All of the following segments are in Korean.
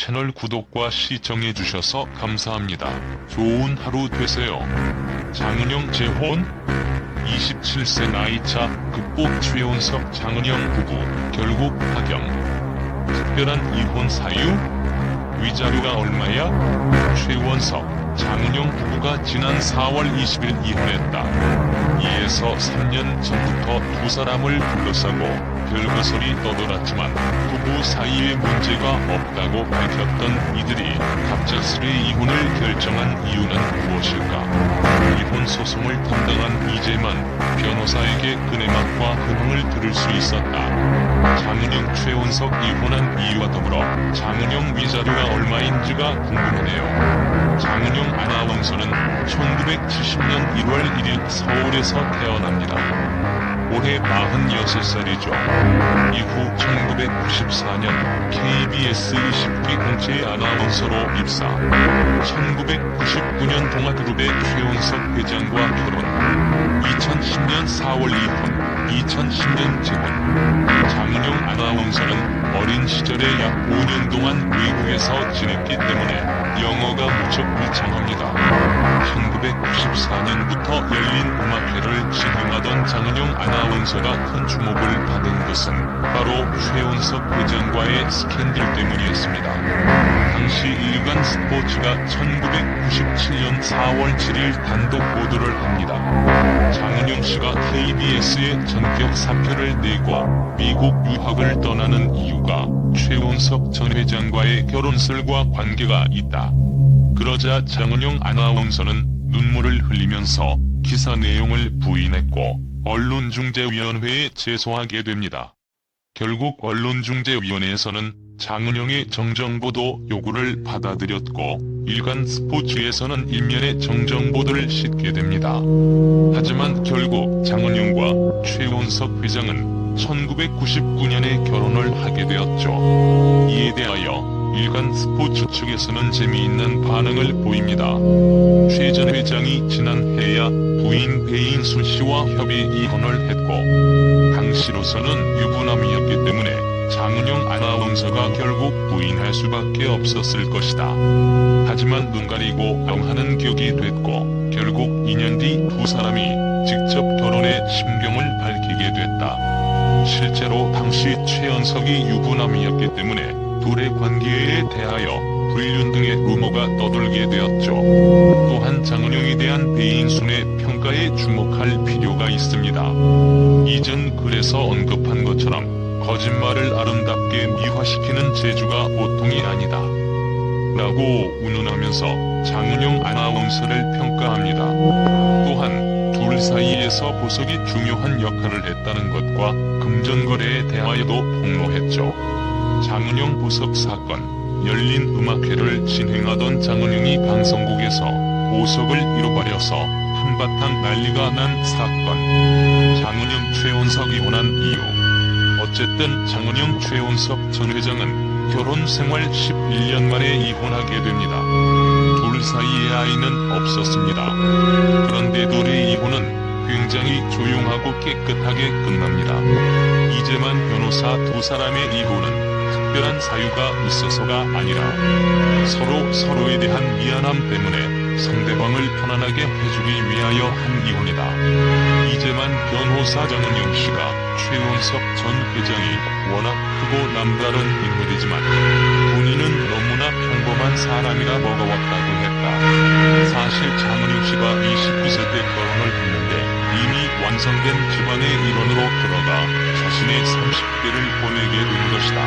채널 구독과 시청해주셔서 감사합니다. 좋은 하루 되세요. 장은영 재혼? 27세 나이차 극복 최원석 장은영 부부 결국 파경. 특별한 이혼 사유? 위자료가 얼마야? 최원석, 장은영 부부가 지난 4월 20일 이혼했다. 이에서 3년 전부터 두 사람을 둘러싸고 별거설이 떠돌았지만 부부 사이에 문제가 없다고 밝혔던 이들이 갑작스레 이혼을 결정한 이유는 무엇일까? 이혼 소송을 담당한 이재만 변호사에게 근해막과 근황을 들을 수 있었다. 장은영 최원석 이혼한 이유와 더불어 장은영 위자료가 얼마인지가 궁금하네요. 장은영 아나운서는 1970년 1월 1일 서울에서 태어납니다. 올해 46살이죠. 이후 1994년 KBS 20기 공채 아나운서로 입사. 1999년 동아그룹의 최원석 회장과 결혼. 2010년 4월 이혼, 2010년 재혼. 장은영 아나운서는 어린 시절에 약 5년 동안 외국에서 지냈기 때문에 영어가 무척 유창합니다. 1994년부터 열린 음악회를 진행하던 장은영 아나운서가 큰 주목을 받은 것은 바로 최원석 회장과의 스캔들 때문이었습니다. 당시 일간 스포츠가 1997년 4월 7일 단독 보도를 합니다. 장은영 씨가 KBS에 전격 사표를 내고 미국 유학을 떠나는 이유가 최원석 전 회장과의 결혼설과 관계가 있다. 그러자 장은영 아나운서는 눈물을 흘리면서 기사 내용을 부인했고 언론중재위원회에 제소하게 됩니다. 결국 언론중재위원회에서는 장은영의 정정보도 요구를 받아들였고 일간 스포츠에서는 일면의 정정보도를 싣게 됩니다. 하지만 결국 장은영과 최원석 회장은 1999년에 결혼을 하게 되었죠. 이에 대하여 일간 스포츠 측에서는 재미있는 반응을 보입니다. 최 전 회장이 지난해야 부인 배인순 씨와 협의 이혼을 했고 당시로서는 유부남이었기 때문에 장은영 아나운서가 결국 부인할 수밖에 없었을 것이다. 하지만 눈 가리고 영하는 격이 됐고 결국 2년 뒤 두 사람이 직접 결혼의 심경을 밝히게 됐다. 실제로 당시 최원석이 유부남이었기 때문에 둘의 관계에 대하여 불륜 등의 루머가 떠돌게 되었죠. 또한 장은영에 대한 배인순의 평가에 주목할 필요가 있습니다. 이전 글에서 언급한 것처럼 거짓말을 아름답게 미화시키는 재주가 보통이 아니다. 라고 운운하면서 장은영 아나운서를 평가합니다. 또한 둘 사이에서 보석이 중요한 역할을 했다는 것과 금전거래에 대하여도 폭로했죠. 장은영 보석 사건. 열린 음악회를 진행하던 장은영이 방송국에서 보석을 잃어버려서 한바탕 난리가 난 사건. 장은영 최원석 이혼한 이유. 어쨌든 장은영 최원석 전 회장은 결혼 생활 11년 만에 이혼하게 됩니다. 둘 사이에 아이는 없었습니다. 그런데 둘의 이혼은 굉장히 조용하고 깨끗하게 끝납니다. 이재만 변호사 두 사람의 이혼은 특별한 사유가 있어서가 아니라 서로에 대한 미안함 때문에 상대방을 편안하게 해주기 위하여 한 이혼이다. 이재만 변호사 장은영 씨가 최원석 전 회장이 워낙 크고 남다른 인물이지만 본인은 너무나 평범한 사람이라 버거웠다고 했다. 사실 장은영 씨가 29세 때 결혼을 했는데 이미 완성된 집안의 일원으로 들어가 자신의 30대를 보내게 된 것이다.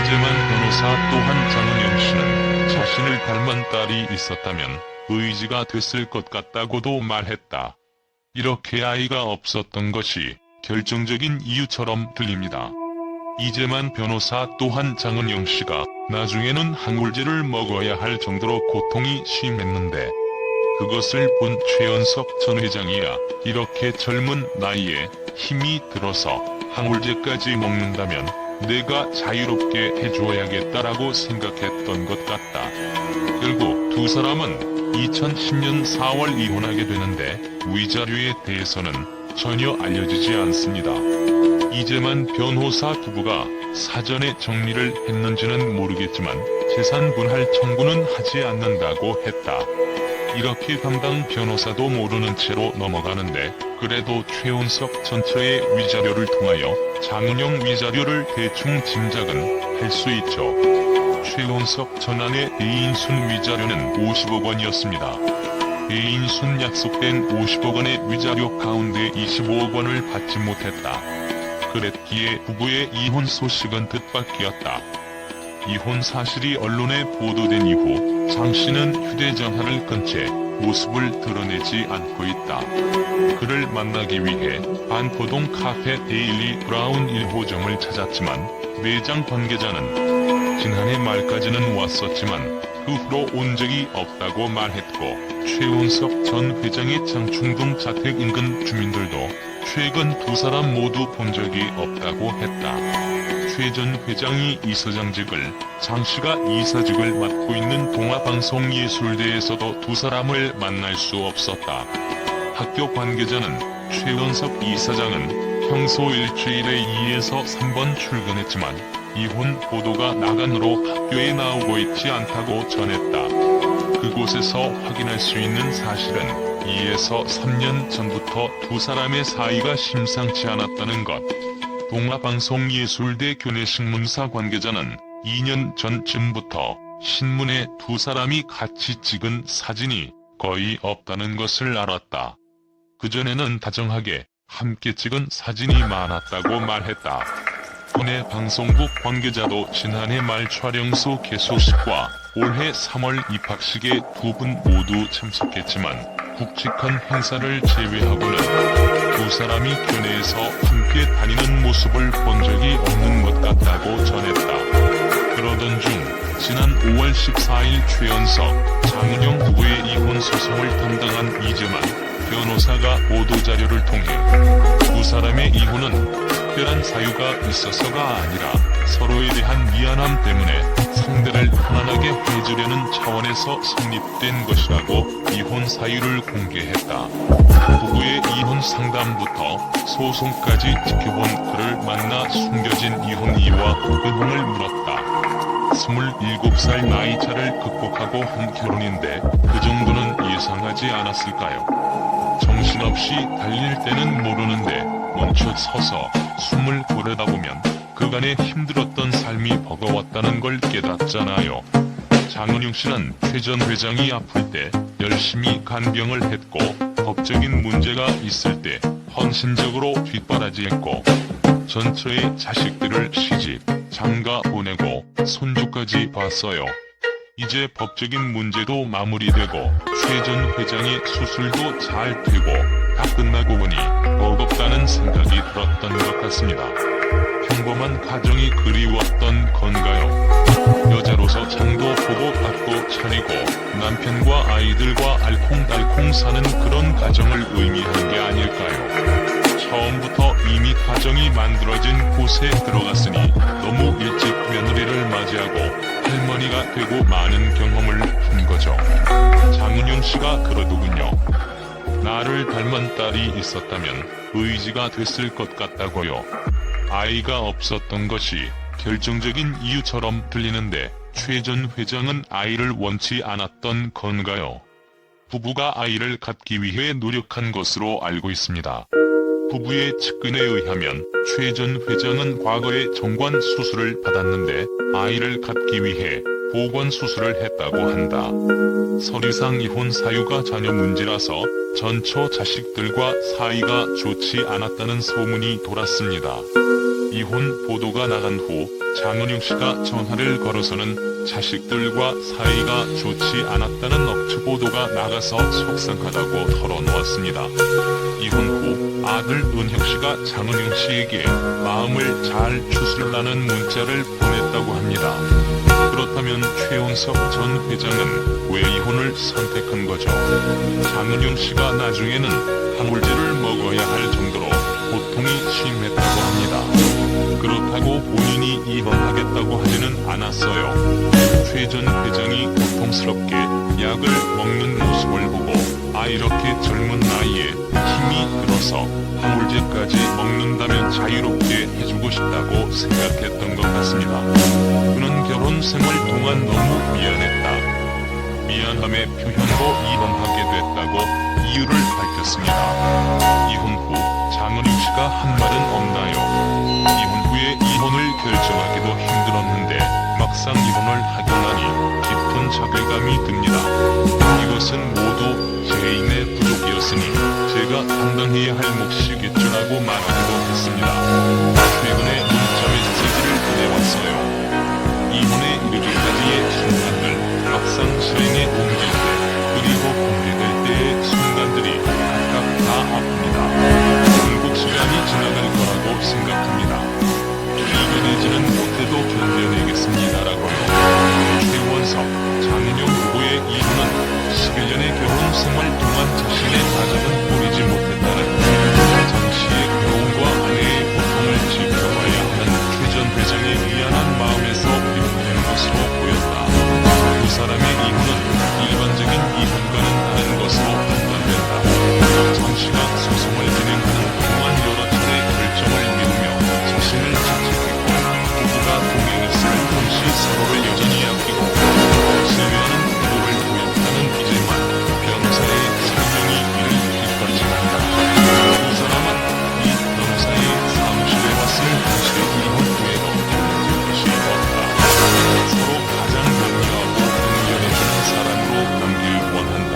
이재만 변호사 또한 장은영 씨는 자신을 닮은 딸이 있었다면 의지가 됐을 것 같다고도 말했다. 이렇게 아이가 없었던 것이 결정적인 이유처럼 들립니다. 이재만 변호사 또한 장은영 씨가 나중에는 항울제를 먹어야 할 정도로 고통이 심했는데 그것을 본 최원석 전 회장이야 이렇게 젊은 나이에 힘이 들어서 항울제까지 먹는다면 내가 자유롭게 해줘야겠다라고 생각했던 것 같다. 결국 두 사람은 2010년 4월 이혼하게 되는데 위자료에 대해서는 전혀 알려지지 않습니다. 이재만 변호사 부부가 사전에 정리를 했는지는 모르겠지만 재산 분할 청구는 하지 않는다고 했다. 이렇게 담당 변호사도 모르는 채로 넘어가는데 그래도 최은석 전처의 위자료를 통하여 장은영 위자료를 대충 짐작은 할 수 있죠. 최은석 전안의 배인순 위자료는 50억 원이었습니다. 배인순 약속된 50억 원의 위자료 가운데 25억 원을 받지 못했다. 그랬기에 부부의 이혼 소식은 뜻밖이었다. 이혼 사실이 언론에 보도된 이후 장 씨는 휴대전화를 끈 채 모습을 드러내지 않고 있다. 그를 만나기 위해 반포동 카페 데일리 브라운 1호점을 찾았지만 매장 관계자는 지난해 말까지는 왔었지만 그 후로 온 적이 없다고 말했고 최은석 전 회장의 장충동 자택 인근 주민들도 최근 두 사람 모두 본 적이 없다고 했다. 최 전 회장이 이사장직을, 장 씨가 이사직을 맡고 있는 동아방송예술대에서도 두 사람을 만날 수 없었다. 학교 관계자는 최은석 이사장은 평소 일주일에 2에서 3번 출근했지만 이혼 보도가 나간 후로 학교에 나오고 있지 않다고 전했다. 그곳에서 확인할 수 있는 사실은 2에서 3년 전부터 두 사람의 사이가 심상치 않았다는 것. 동아방송예술대 교내신문사 관계자는 2년 전쯤부터 신문에 두 사람이 같이 찍은 사진이 거의 없다는 것을 알았다. 그전에는 다정하게 함께 찍은 사진이 많았다고 말했다. 국내 방송국 관계자도 지난해 말 촬영소 개소식과 올해 3월 입학식에 두 분 모두 참석했지만 굵직한 행사를 제외하고는 두 사람이 교내에서 함께 다니는 모습을 본 적이 없는 것 같다고 전했다. 그러던 중 지난 5월 14일 최은석, 장은영 부부의 이혼 소송을 담당한 이재만 변호사가 보도자료를 통해 두 사람의 이혼은 특별한 사유가 있어서가 아니라 서로에 대한 미안함 때문에 상대를 편안하게 해주려는 차원에서 성립된 것이라고 이혼 사유를 공개했다. 부부의 이혼 상담부터 소송까지 지켜본 그를 만나 숨겨진 이혼 이유와 근황을 물었다. 27살 나이차를 극복하고 한 결혼인데 그 정도는 예상하지 않았을까요? 정신없이 달릴 때는 모르는데 멈춰 서서 숨을 고르다 보면 그간의 힘들었던 삶이 버거웠다는 걸 깨닫잖아요. 장은영 씨는 최 전 회장이 아플 때 열심히 간병을 했고 법적인 문제가 있을 때 헌신적으로 뒷바라지했고 전처의 자식들을 시집, 장가 보내고 손주까지 봤어요. 이제 법적인 문제도 마무리되고 최 전 회장의 수술도 잘 되고 다 끝나고 보니 버겁다는 생각이 들었던 것 같습니다. 평범한 가정이 그리웠던 건가요? 여자로서 장도 보고 밥도 차리고 남편과 아이들과 알콩달콩 사는 그런 가정을 의미하는 게 아닐까요? 처음부터 이미 가정이 만들어진 곳에 들어갔으니 너무 일찍 며느리를 맞이하고 할머니가 되고 많은 경험을 한 거죠. 장은영 씨가 그러더군요. 나를 닮은 딸이 있었다면 의지가 됐을 것 같다고요. 아이가 없었던 것이 결정적인 이유처럼 들리는데 최 전 회장은 아이를 원치 않았던 건가요? 부부가 아이를 갖기 위해 노력한 것으로 알고 있습니다. 부부의 측근에 의하면 최 전 회장은 과거에 정관 수술을 받았는데 아이를 갖기 위해 보건 수술을 했다고 한다. 서류상 이혼 사유가 자녀 문제라서 전처 자식들과 사이가 좋지 않았다는 소문이 돌았습니다. 이혼 보도가 나간 후 장은영 씨가 전화를 걸어서는 자식들과 사이가 좋지 않았다는 억측 보도가 나가서 속상하다고 털어놓았습니다. 이혼 후 아들 은혁 씨가 장은영 씨에게 마음을 잘 추스르라는 문자를 보냈다고 합니다. 그렇다면 최은석 전 회장은 왜 이혼을 선택한 거죠? 장은영 씨가 나중에는 항울제를 먹어야 할 정도로 고통이 심했다고 합니다. 그렇다고 본인이 이혼하겠다고 하지는 않았어요. 최 전 회장이 고통스럽게 약을 먹는 모습을 보고 이렇게 젊은 나이에 힘이 들어서 항울제까지 먹는다면 자유롭게 헤어지고 싶다고 생각했던 것 같습니다. 그는 결혼 생활 동안 너무 미안했다. 미안함의 표현으로 이혼하게 됐다고 이유를 밝혔습니다. 이혼 후 장은유 씨가 한 말은 없나요? 이혼 후에 이혼을 결정하기도 힘들었는데 막상 이혼을 하고 나니 깊은 자괴감이 듭니다. 이것은 모두 제 인의 부족이었으니 제가 감당해야 할 몫이겠죠라고 말하기도 했습니다. 최근에 문자 메시지를 보내왔어요. 이혼에 이르기까지의 순간들, 막상 실행에 옮길 때, 그리고 공개될 때의 순간들이 각각 다 아픕니다. 결국 시간이 지나갈 거라고 생각합니다. 이겨내지는 못해도 견뎌내겠습니다라고요. 최원석, 장인영 후보의 이혼은 11년의 결혼 생활 동안 자신의 가족은 보이지 못했다는 당시의 결혼과 아내의 고통을 지켜봐야 하는 최 전 회장의 미안한 마음에서 비롯된 것으로 보였다. 두 사람의 이혼은 일반적인 이혼과는 다른 것으로 판단된다. 정 씨가 소송을 진행하는 동안 여러 차례 결정을 미루며 자신을 자책했고 부부가 동행했을 동시 서로를 여전히 아끼고 신뢰하는 태도를 보였다는 이제만 변호사의 설명이 이를 뒷받침한다. 두 사람은 이 변호사의 사무실에 왔을 당시 이혼 후에도 헤어질 것이 없다. 서로 가장 연유하고 응연해주는 사람으로 남길 원한다.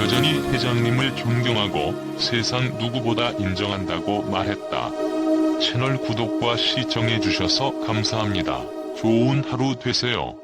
여전히 회장님을 존경하고 세상 누구보다 인정한다고 말했다. 채널 구독과 시청해주셔서 감사합니다. 좋은 하루 되세요.